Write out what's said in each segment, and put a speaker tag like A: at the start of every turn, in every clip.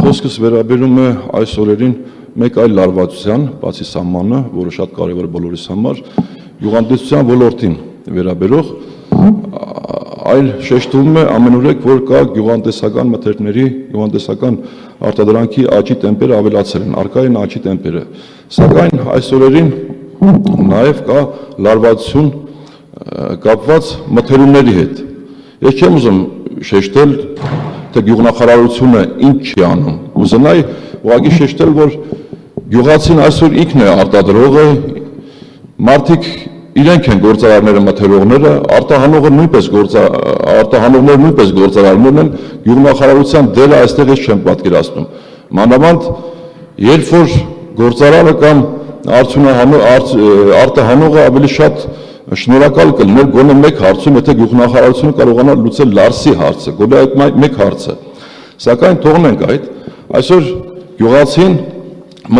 A: Խոսքս վերաբերում է այս օրերին մեկ այլ լարվածության, բացի սահմանը, որը շատ կարևոր է բոլորիս համար, գյուղատնտեսության ոլորտին վերաբերող, այլ շեշտվում է ամենուրեք, որ կա գյուղատնտեսական մթերքների, գյուղատնտեսական արտադրանքի աճի տեմպերը ավելացել են, առկա են աճի տեմպերը, սակայն այս օրերին նաև կա լարվածություն կապված մթերումների հետ։ Ես չեմ ուզում շեշտել, թե գյուղնախարարությունը ինչ չի անում, ուզենայի ուղղակի շեշտել, որ գյուղացին այսօր ինքն է արտադրողը, մարդիկ իրենք են գործարարները, մթերողները, արտահանողները նույնպես գործարարներն են, գյուղնախարարության դերը այստեղ ես չեմ պատկերացնում։ Մանավանդ, երբ որ գործարարը կամ արտահանողը ավելի շատ շնորհակալ կլիներ գոնե մեկ հարցում, եթե գյուղնախարարությունը կարողանա լուծել Լարսի հարցը, գոնե այդ մեկ հարցը։ Սակայն թողնենք այդ, այսօր գյուղացին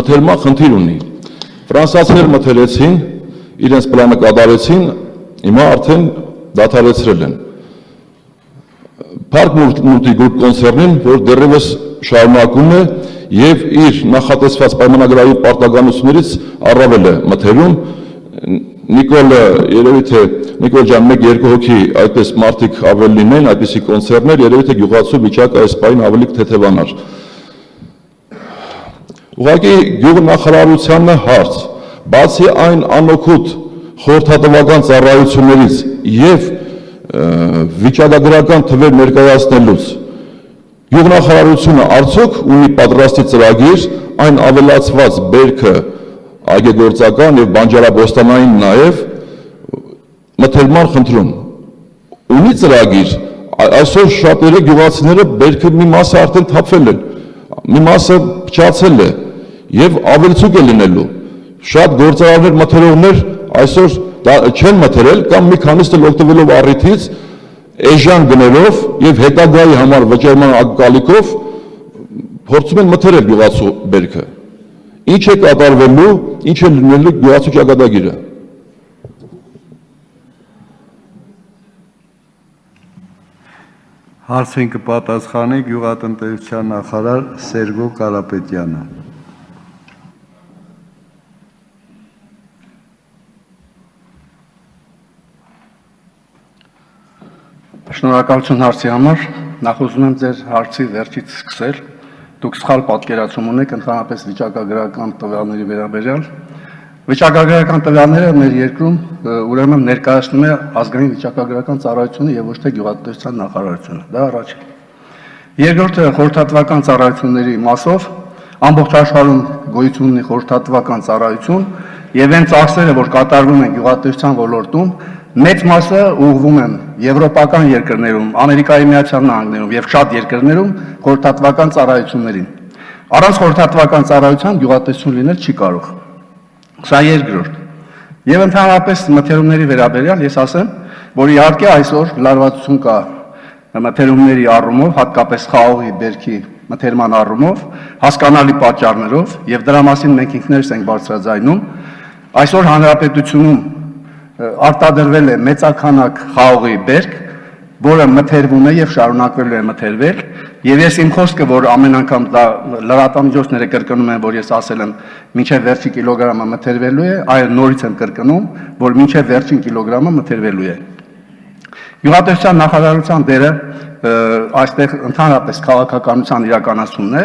A: մթերման խնդիր ունի։ Ֆրանսիացիները մթերեցին, իրենց պլանը կատարեցին, հիմա արդեն դադարեցրել են։ Park Multigroup կոնցեռնին, որ դեռևս շարունակում է եւ իր նախատեսված պայմանագրային պարտականություններից առավել է մթերում, Նիկոլ ջան, 1-2 հոգի այդպես մարդիկ ավելի լինեն, այդպիսի կոնցեռներ, երևի թե գյուղացու վիճակը այս պահին ավելի թեթևանար։ Ուղղակի գյուղնախարարությանն հարց, բացի այն անօգուտ խորհրդատվական ծառայություններից եւ վիճակագրական թվեր ներկայացնելուց, գյուղնախարարությունը արդյոք ունի պատրաստի ծրագիր այն ավելացված բերքը այգեգործական եւ բանջարաբոստանային նաեւ մթերման խնդրում ունի ծրագիր, այսօր շատերը գյուղացիները բերքը մի մասը արդեն թափվել են, մի մասը փչացել է եւ ավելցուկ է լինելու։ Շատ գործարարներ, մթերողներ այսօր չեն մթերել կամ մի քանիսը օգտվելով առիթից էժան գներով եւ հետագայի համար վճարման ակալիքով փորձում են մթերել գյուղացու բերքը։ Ինչ է կատարվելու, ինչ է լինելու գյուղացու ճակատագիրը։
B: Հարցին կպատասխանի գյուղատնտեսության նախարար Սերգո Կարապետյանը։
C: Շնորհակալություն հարցի համար, նախ ուզում եմ ձեր հարցի վերջից սկսել, դուք սխալ պատկերացում ունեք ընդհանրապես վիճակագրական տվյալների վերաբերյալ։ Վիճակագրական տվյալները մեր երկրում ուրեմն ներկայացնում է ազգային վիճակագրական ծառայությունը եւ ոչ թե գյուղատնտեսության նախարարությունը, դա առաջին։ Երկրորդը խորհրդատվական ծառայությունների մասով ամբողջ աշխարհում գոյություն ունի խորհրդատվական ծառայություն եւ այն ծախսերը, որ կատարվում են գյուղատնտեսության ոլորտում, մեծ մասը ուղղվում են եվրոպական երկրներում, Ամերիկայի Միացյալ Նահանգներում եւ շատ երկրներում խորհրդատվական ծառայություններին։ Առանց խորհրդատվական ծառայության գյուղատնտեսություն լինել չի կարող։ Սա երկրորդ։ Եվ ընդհանրապես մթերումների վերաբերյալ ես ասեմ, որ իհարկե այսօր լարվածություն կա մթերումների առումով, հատկապես խաղողի բերքի մթերման առումով, հասկանալի պատճառներով եւ դրա մասին մենք ինքներս ենք բարձրաձայնում։ Այսօր հանրապետությունում արտադրվել է մեծաքանակ խաղողի բերք, որը մթերվում է եւ շարունակվելու է մթերվել, եւ ես իմ խոսքը, որ ամեն անգամ դա լրատվամիջոցները կրկնում են, որ ես ասել եմ, մինչեւ վերջին կիլոգրամը մթերվելու է, այլ նորից եմ կրկնում, որ մինչեւ վերջին կիլոգրամը մթերվելու է։ Գյուղատնտեսության նախարարության դերը այստեղ ընդհանրապես քաղաքականության իրականացումն է,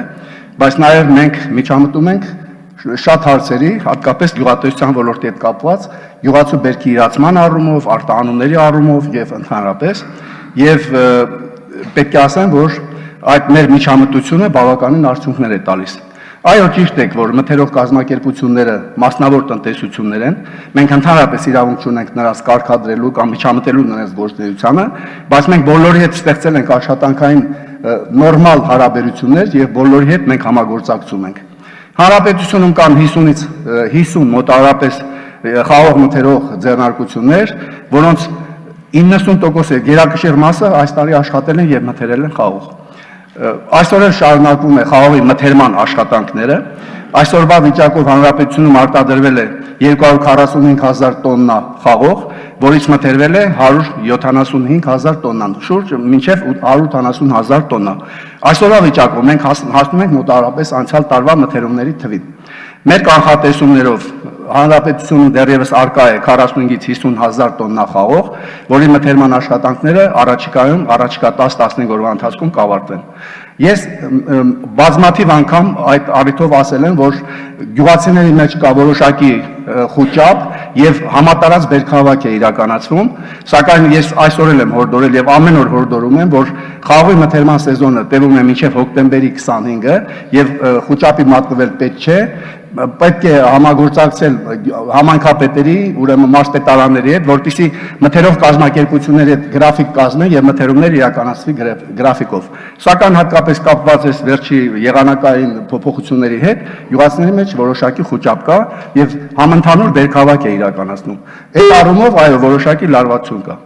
C: բայց նաեւ մենք միջամտում ենք շատ հարցերի, հատկապես գյուղատնտեսության ոլորտի հետ կապված, գյուղացու բերքի իրացման առումով, արտահանումների առումով եւ ընդհանրապես, եւ պետք է ասեմ, որ այդ մեր միջամտությունը բավականին արդյունքներ է տալիս։ Այո, ճիշտ եք, որ մթերող կազմակերպությունները մասնավոր տնտեսություններ են, մենք ընդհանրապես իրավունք չունենք նրանց կարգադրելու կամ միջամտելու նրանց գործունեությանը, բայց մենք բոլորի հետ ստեղծել ենք աշխատանքային նորմալ հարաբերություններ եւ բոլորի հետ մենք համագործակցում ենք։ Հանրապետությունում կան 50-ից 50 մոտավորապես խաղող մթերող ձեռնարկություններ, որոնց 90% գերակշիռ մասը այս տարի աշխատել են եւ մթերել են խաղող։ Այսօր էլ շարունակվում է խաղողի մթերման աշխատանքները, Այսօրվա վիճակով հանրապետությունում արտադրվել է 245,000 տոննա խաղող, որից մթերվել է 175,000 տոննան, շուրջ մինչև 180,000 տոննա։ Այսօրվա վիճակով մենք հասնում ենք մոտավորապես անցյալ տարվա մթերումների թվին։ Մեր կանխատեսումներով հանրապետությունում դեռևս արկա է 45-ից 50,000 տոննա խաղող, որի մթերման աշխատանքները առաջիկա 10-15 օրվա ընթացքում կավարտվեն։ Ես բազմաթիվ անգամ այդ առիթով ասել եմ, որ գյուղացիների մեջ կա որոշակի խուճապ եւ համատարած բերքահավաք է իրականացվում, սակայն ես այսօր եմ հորդորել եւ ամեն օր հորդորում եմ, որ խաղողի մթերման սեզոնը տևում է մինչեւ հոկտեմբերի 25-ը եւ խուճապի մատնվել պետք չէ, պետք է համագործակցել համայնքապետերի, ուրեմն մարզպետարանների հետ, որպեսզի մթերող կազմակերպությունների հետ գրաֆիկ կազմեն եւ մթերումներ իրականացվի գրաֆիկով։ Սակայն հատկապես կապված է վերջի եղանակային փոփոխությունների հետ, գյուղացիների մեջ որոշակի խուճապ կա եւ համընդհանուր բերքահավաք է իրականացնում։ Այդ առումով այո, որոշակի լարվածություն կա։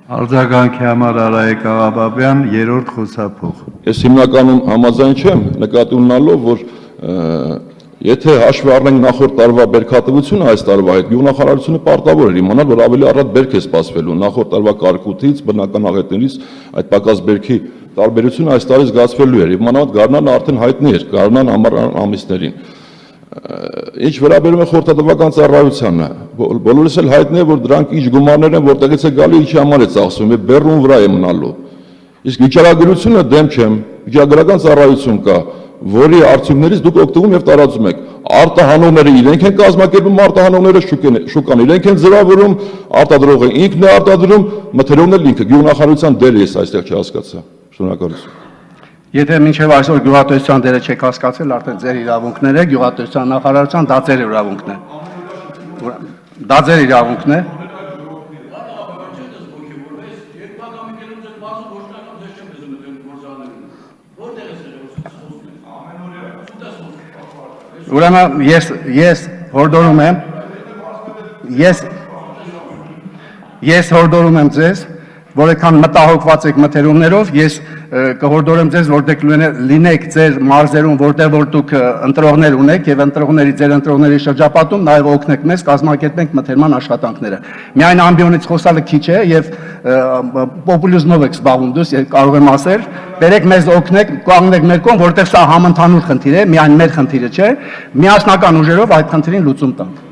B: Արձագանքի համար Արայիկ Աղաբաբյան, երրորդ խոսափող։
A: Ես հիմնականում համաձայն չեմ, նկատի ունենալով, որ եթե հաշվի առնենք նախորդ տարվա բերքատվությունը այս տարվա հետ, գյուղնախարարությունը պարտավոր էր իմանալ, որ ավելի առատ բերք է սպասվելու, նախորդ տարվա կարկուտից, բնական աղետներից այդ պակաս բերքի տարբերությունը այս տարի զգացվելու էր, իմանալ գարնանը արդեն հայտնի էր, գարնան ամառ ամիսներին։ Ինչ վերաբերում է խորհրդատվական ծառայությանը, բոլորս էլ հայտնի է, որ դրանք ինչ գումարներ են, որտեղից է գալի, ինչի համար է ծախսվում, բեռնուն վրա է մնալու։ Իսկ վիճակագրությունը դեմ չեմ, վիճակագրական ծառայություն կա, որի արդյունքներից դուք օգտվում եւ տարածում եք։ Արտահանողները իրենք են կազմակերպում, արտահանողները շուկան իրենք են ձևավորում, արտադրողը ինքն է արտադրում, մթերողն էլ ինքը, գյուղնախարարության դերը ես այստեղ չհասկացա։ Շնորհակալություն։
C: Եթե մինչև այսօր գյուղատնտեսության դերը չեք հասկացել, արդեն ձեր իրավունքներ է, գյուղատնտեսության նախարարության դա ձեր իրավունքն է։ Դա ձեր իրավունքն է։ Ուրեմն ես հորդորում եմ, ես հորդորում եմ ձեզ, որքան մտահոգված եք մթերումներով, ես կհորդորեմ ձեզ, որտեղ լինեք ձեր մարզերում, որտեղ դուք ընտրողներ ունեք եւ ձեր ընտրողների շրջապատում նաեւ օգնեք մեզ կազմակերպենք մթերման աշխատանքները։ Միայն ամբիոնից խոսալը քիչ է եւ պոպուլիզմով եք զբաղվում դուք, կարող եմ ասել, բերեք մեզ օգնեք, կանգնեք մեր կողմ, որտեղ սա համընդհանուր խնդիր է, միայն մեր խնդիրը չէ, միասնական ուժերով այդ խնդրին լուծում տանք։